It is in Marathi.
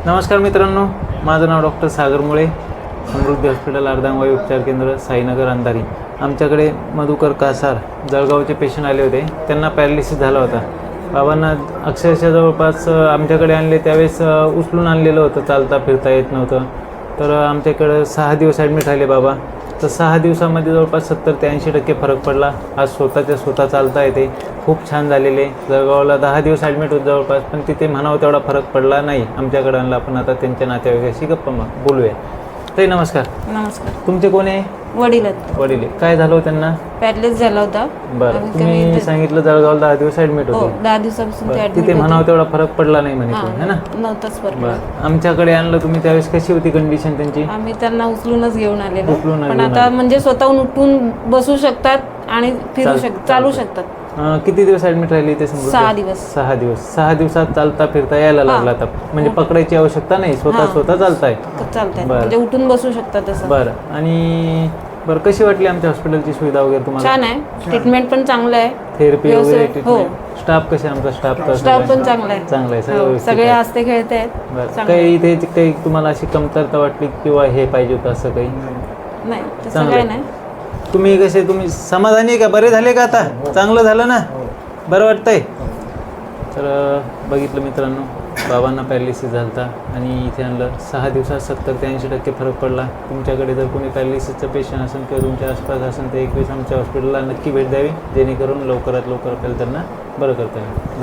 नमस्कार मित्रांनो, माझं नाव डॉक्टर सागर मुळे, समृद्धी हॉस्पिटल अर्धांगवायू उपचार केंद्र साईनगर अंधारी. आमच्याकडे मधुकर कासार जळगावचे पेशंट आले होते. त्यांना पॅरालिसिस झाला होता. बाबांना अक्षरशः जवळपास आमच्याकडे आणले त्यावेळेस उचलून आणलेलं होतं, चालता फिरता येत नव्हतं. तर आमच्याकडं 6 दिवस ॲडमिट राहिले बाबा. तर 6 दिवसामध्ये जवळपास 70 ते 80% फरक पडला. आज स्वतः चालता येते. खूप छान झालेले. जळगावला 10 दिवस ॲडमिट होत जवळपास, पण तिथे म्हणावं तेवढा फरक पडला नाही. आमच्याकडे आणला. आपण आता त्यांच्या नातेवाईकाशी गप्पा बोलूया. ताई नमस्कार. नमस्कार. तुमचे कोण आहे? वडील आहेत. वडील. काय झालं होतं त्यांना? पॅरालिसिस झाला होता. बरं, तुम्ही सांगितलं जळगावला 10 दिवस ॲडमिट हो, होते. 10 दिवसापासून ते ऍडमिट तिथे म्हणावं तेवढा फरक पडला नाही म्हणे, है ना? नव्हताच फरक. बरं, आमच्याकडे आणलं तुम्ही त्यावेळेस कशी होती कंडिशन त्यांची? आम्ही त्यांना उचलूनच घेऊन आलेलो. उचलून पण घेऊन आता म्हणजे स्वतःहून उठून बसू शकतात आणि फिरू शकतात, चालू शकतात. किती दिवस ॲडमिट राहिली ते? 6 दिवस. 6 दिवस. 6 दिवसात चालता फिरता यायला लागला आता. म्हणजे पकडायची आवश्यकता नाही, स्वतः चालताय. चालतंय, म्हणजे उठून बसू शकतात तसं. बरं. आणि बरं, कशी वाटली आमच्या हॉस्पिटलची सुविधा वगैरे तुम्हाला? छान आहे. ट्रीटमेंट पण चांगलं आहे. थेरपी वगैरे? हो. स्टाफ कसे? आमचा स्टाफ पण चांगला आहे. चांगला आहे. हो, सगळे हसते खेळते आहेत. बरं, काही इथे काही तुम्हाला अशी कमतरता वाटली किंवा हे पाहिजे होतं असं काही? नाही, तसं काही नाही. तुम्ही समाधानी आहे का? बरे झाले का आता? चांगलं झालं ना? बरं वाटतंय? तर बघितलं मित्रांनो, बाबांना पॅरालिसिस झाला होता आणि इथे आणलं. 6 दिवसात 70 ते 80% फरक पडला. तुमच्याकडे जर कोणी पॅरालिसिसचं पेशंट असेल किंवा तुमच्या आसपास असेल तर 21 आमच्या हॉस्पिटलला नक्की भेट द्यावी, जेणेकरून लवकरात लवकर आपल्याला त्यांना बरं करता येईल.